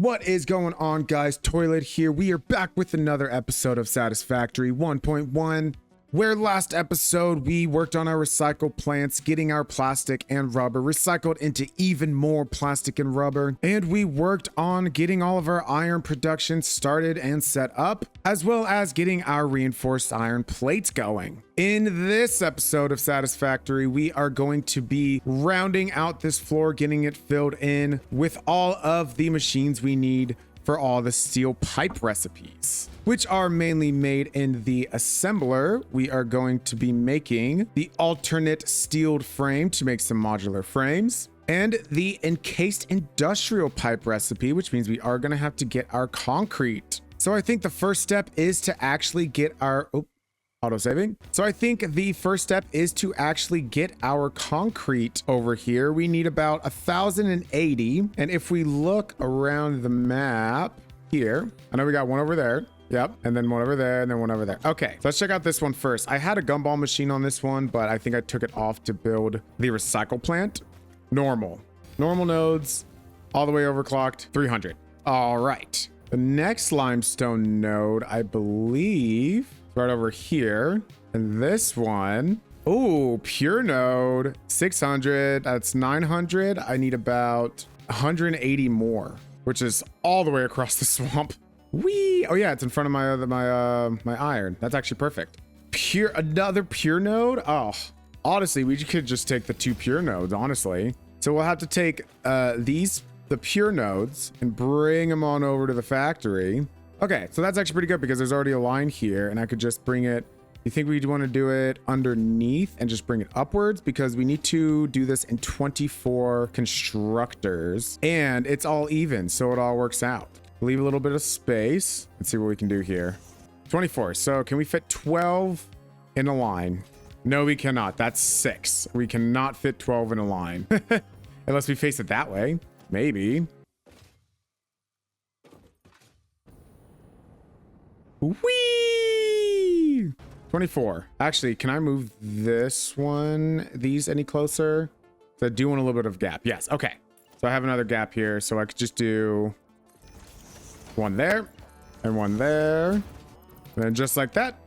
What is going on, guys? Toilet here. We are back with another episode of Satisfactory 1.1, where last episode we worked on our recycle plants, getting our plastic and rubber recycled into even more plastic and rubber, and we worked on getting all of our iron production started and set up, as well as getting our reinforced iron plates going. In this episode of Satisfactory, we are going to be rounding out this floor, getting it filled in with all of the machines we need for all the steel pipe recipes, which are mainly made in the assembler. We are going to be making the alternate steeled frame to make some modular frames, and the encased industrial pipe recipe, which means we are going to have to get our concrete. So I think the first step is to actually get our auto-saving. So I think the first step is to actually get our concrete over here. We need about 1,080. And if we look around the map here, I know we got one over there. Yep. And then one over there and then one over there. Okay. So let's check out this one first. I had a gumball machine on this one, but I think I took it off to build the recycle plant. Normal nodes, all the way overclocked, 300. All right. The next limestone node, I believe, right over here, and this one, oh, pure node 600, that's 900. I need about 180 more, which is all the way across the swamp. Whee! Oh yeah, it's in front of my iron. That's actually perfect. Another pure node. Oh, honestly, we could just take the two pure nodes, honestly. So we'll have to take the pure nodes and bring them on over to the factory. Okay, so that's actually pretty good because there's already a line here and I could just bring it. You think we'd want to do it underneath and just bring it upwards, because we need to do this in 24 constructors and it's all even, so it all works out. Leave a little bit of space. Let's see what we can do here. 24. So can we fit 12 in a line? No, we cannot. That's 6. We cannot fit 12 in a line unless we face it that way. Maybe. Whee! 24. Actually, can I move these any closer? So I do want a little bit of gap. Yes. Okay. So I have another gap here, so I could just do one there and one there. And then just like that,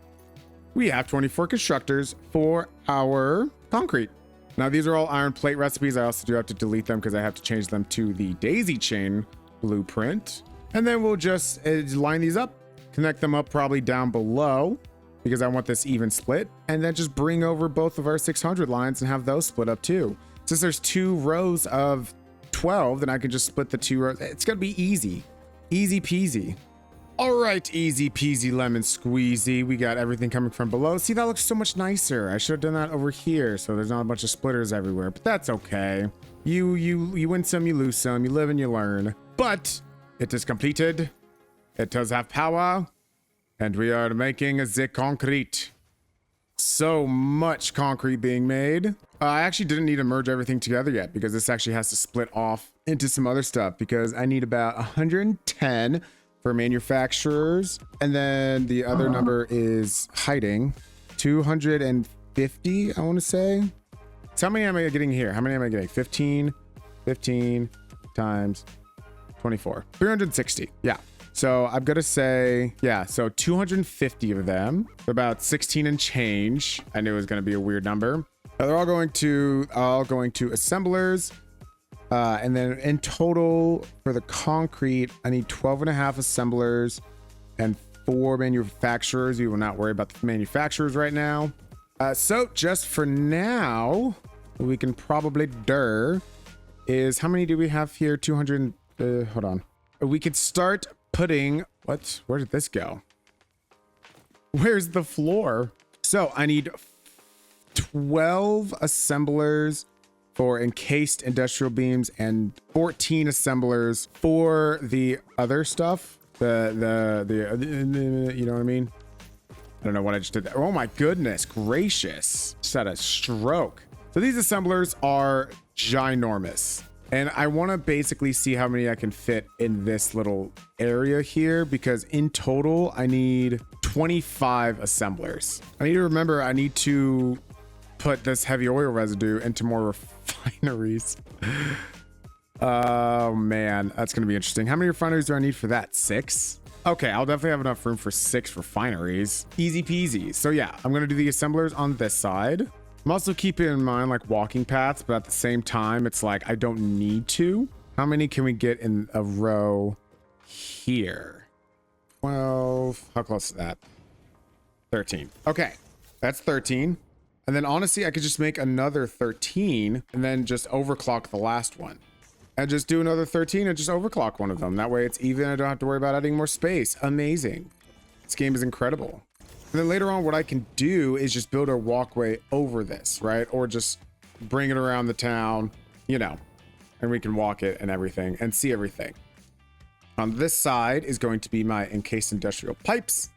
we have 24 constructors for our concrete. Now, these are all iron plate recipes. I also do have to delete them because I have to change them to the daisy chain blueprint. And then we'll just line these up, connect them up probably down below because I want this even split, and then just bring over both of our 600 lines and have those split up too. Since there's 2 rows of 12, then I can just split the 2 rows. It's gonna be easy peasy. All right, easy peasy lemon squeezy. We got everything coming from below. See, that looks so much nicer. I should have done that over here so there's not a bunch of splitters everywhere, but that's okay. You win some, you lose some, you live and you learn. But it is completed. It does have power, and we are making the concrete. So much concrete being made. I actually didn't need to merge everything together yet because this actually has to split off into some other stuff, because I need about 110 for manufacturers, and then the other number is hiding. 250, I want to say. So how many am I getting here? How many am I getting? 15 times 24. 360. Yeah. So I'm gonna say, yeah, so 250 of them, about 16 and change. I knew it was gonna be a weird number. They're all going to assemblers. And then in total for the concrete, I need 12 and a half assemblers and 4 manufacturers. We will not worry about the manufacturers right now. So just for now, what we can probably do is, how many do we have here? 200. Hold on. We could start putting, where did this go? Where's the floor? So I need 12 assemblers for encased industrial beams and 14 assemblers for the other stuff. The you know what I mean? I don't know what I just did there. Oh my goodness gracious. Just had a stroke. So these assemblers are ginormous. And I want to basically see how many I can fit in this little area here, because in total, I need 25 assemblers. I need to remember, I need to put this heavy oil residue into more refineries. Oh man, that's gonna be interesting. How many refineries do I need for that? 6? Okay, I'll definitely have enough room for 6 refineries. Easy peasy. So yeah, I'm gonna do the assemblers on this side. I'm also keeping in mind like walking paths, but at the same time, it's like I don't need to. How many can we get in a row here? 12. How close is that? 13. Okay, that's 13. And then honestly, I could just make another 13 and then just overclock the last one. And just do another 13 and just overclock one of them. That way it's even. I don't have to worry about adding more space. Amazing. This game is incredible. And then later on, what I can do is just build a walkway over this, right? Or just bring it around the town, you know, and we can walk it and everything and see everything. On this side is going to be my encased industrial pipes.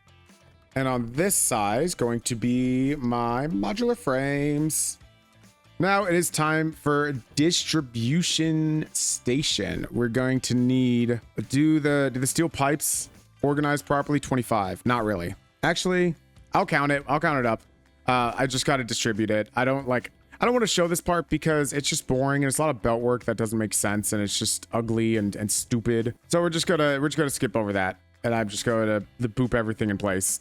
And on this side is going to be my modular frames. Now it is time for distribution station. We're going to need, do the steel pipes organized properly? 25. Not really. Actually, I'll count it. I'll count it up. I just got to distribute it. I don't want to show this part because it's just boring and it's a lot of belt work that doesn't make sense and it's just ugly and stupid. So we're just gonna skip over that, and I'm just going to boop everything in place.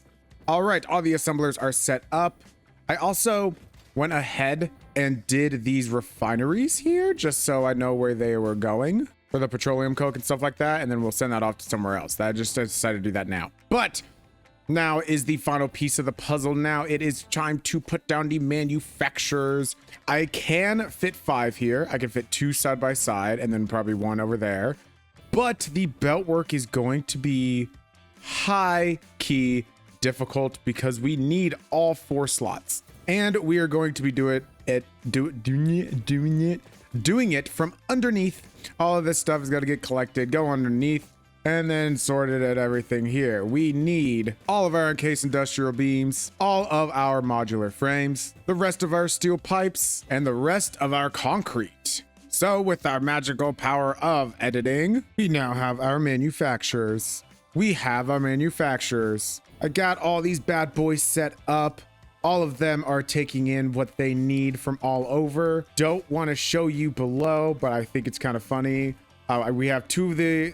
All right, all the assemblers are set up. I also went ahead and did these refineries here just so I know where they were going for the petroleum coke and stuff like that, and then we'll send that off to somewhere else. I just decided to do that now. But now is the final piece of the puzzle. Now it is time to put down the manufacturers. I can fit 5 here. I can fit 2 side by side and then probably 1 over there. But the belt work is going to be high key difficult because we need all 4 slots. And we are going to be doing it from underneath. All of this stuff is going to get collected, go underneath, and then sorted at everything here. We need all of our encased industrial beams, all of our modular frames, the rest of our steel pipes, and the rest of our concrete. So with our magical power of editing, we now have our manufacturers. We have our manufacturers. I got all these bad boys set up. All of them are taking in what they need from all over. Don't want to show you below, but I think it's kind of funny. We have 2 of the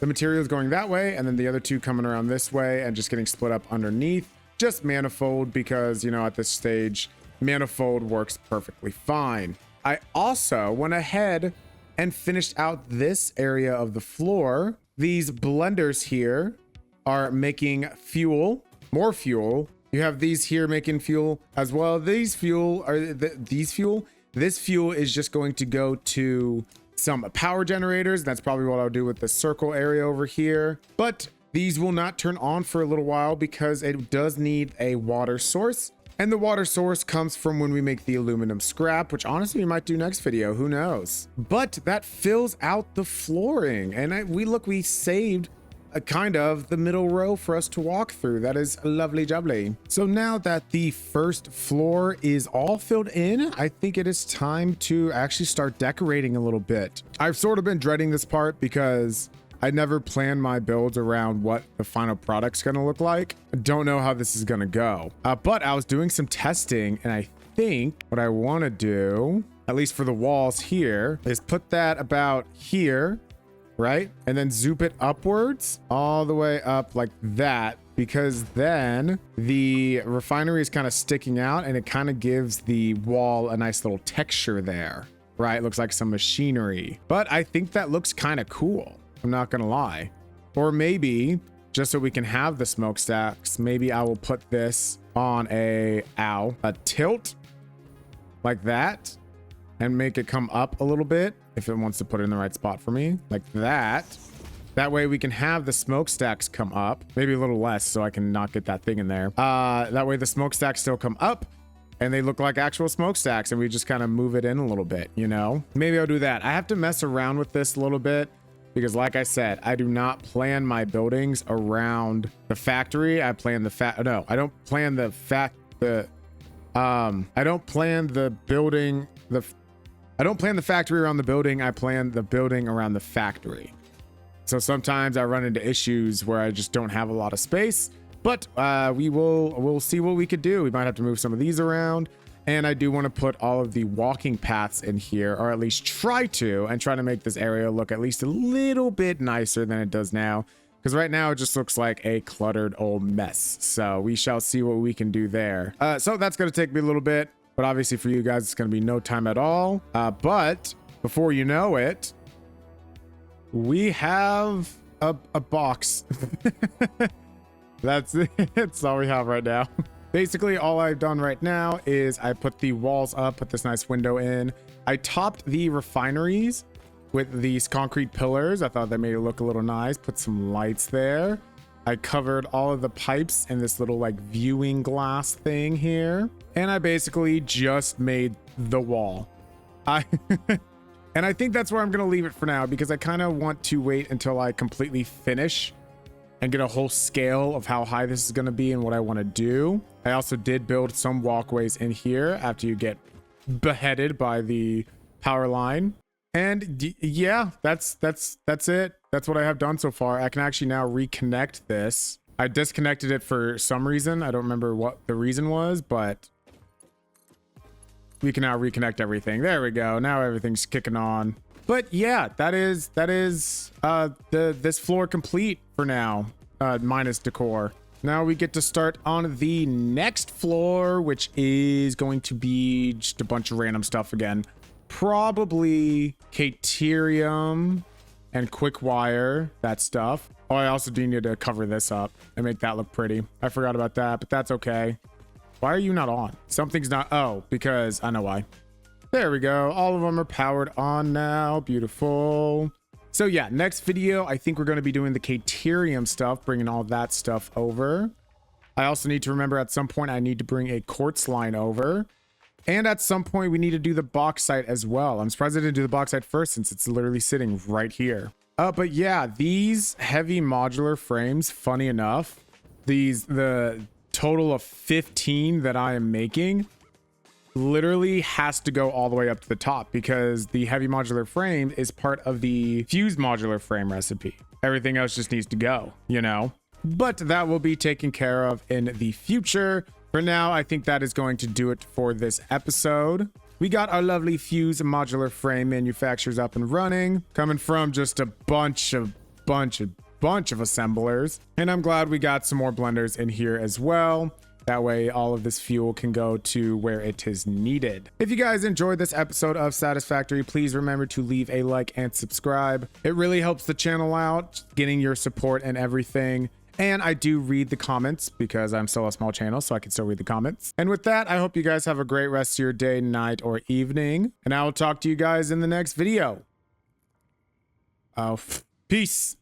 materials going that way, and then the other 2 coming around this way and just getting split up underneath. Just manifold because, you know, at this stage, manifold works perfectly fine. I also went ahead and finished out this area of the floor. These blenders here are making fuel, more fuel. You have these here making fuel as well. This fuel is just going to go to some power generators. That's probably what I'll do with the circle area over here. But these will not turn on for a little while because it does need a water source. And the water source comes from when we make the aluminum scrap, which honestly we might do next video, who knows? But that fills out the flooring. And we saved a kind of the middle row for us to walk through. That is lovely jubbly. So now that the first floor is all filled in, I think it is time to actually start decorating a little bit. I've sort of been dreading this part because I never plan my builds around what the final product's gonna look like. I don't know how this is gonna go. But I was doing some testing and I think what I wanna do, at least for the walls here, is put that about here, right? And then zoop it upwards all the way up like that, because then the refinery is kind of sticking out and it kind of gives the wall a nice little texture there, right? Looks like some machinery, but I think that looks kind of cool. I'm not gonna lie. Or maybe just so we can have the smokestacks, maybe I will put this on a tilt like that and make it come up a little bit if it wants to put it in the right spot for me, like that. That way we can have the smokestacks come up, maybe a little less so I can not get that thing in there. That way the smokestacks still come up and they look like actual smokestacks and we just kind of move it in a little bit, you know? Maybe I'll do that. I have to mess around with this a little bit because like I said, I do not plan my buildings around the factory. I plan the I don't plan the factory around the building. I plan the building around the factory. So sometimes I run into issues where I just don't have a lot of space, but we'll see what we could do. We might have to move some of these around And I do want to put all of the walking paths in here, or at least try to make this area look at least a little bit nicer than it does now. Because right now it just looks like a cluttered old mess. So we shall see what we can do there. So that's going to take me a little bit, but obviously for you guys, it's going to be no time at all. But before you know it, we have a box. That's it. That's all we have right now. Basically, all I've done right now is I put the walls up, put this nice window in. I topped the refineries with these concrete pillars. I thought that made it look a little nice. Put some lights there. I covered all of the pipes in this little like viewing glass thing here. And I basically just made the wall. And I think that's where I'm going to leave it for now, because I kind of want to wait until I completely finish and get a whole scale of how high this is going to be and what I want to do. I also did build some walkways in here after you get beheaded by the power line. And yeah, that's it. That's what I have done so far. I can actually now reconnect this. I disconnected it for some reason. I don't remember what the reason was, but we can now reconnect everything. There we go. Now everything's kicking on. But yeah, that is this floor complete for now, minus decor. Now we get to start on the next floor, which is going to be just a bunch of random stuff again. Probably Caterium and quick wire, that stuff. Oh, I also do need to cover this up and make that look pretty. I forgot about that, but that's okay. Why are you not on? Something's not. Oh, because I know why. There we go. All of them are powered on now. Beautiful. So yeah, next video, I think we're going to be doing the Caterium stuff, bringing all that stuff over. I also need to remember at some point I need to bring a quartz line over. And at some point we need to do the bauxite as well. I'm surprised I didn't do the bauxite first, since it's literally sitting right here. But yeah, these heavy modular frames, funny enough, the total of 15 that I am making literally has to go all the way up to the top, because the heavy modular frame is part of the fused modular frame recipe. Everything else just needs to go, you know? But that will be taken care of in the future. For now, I think that is going to do it for this episode. We got our lovely fused modular frame manufacturers up and running, coming from just a bunch of assemblers. And I'm glad we got some more blenders in here as well. That way all of this fuel can go to where it is needed. If you guys enjoyed this episode of Satisfactory, please remember to leave a like and subscribe. It really helps the channel out, getting your support and everything. And I do read the comments because I'm still a small channel, so I can still read the comments. And with that, I hope you guys have a great rest of your day, night, or evening. And I will talk to you guys in the next video. Peace.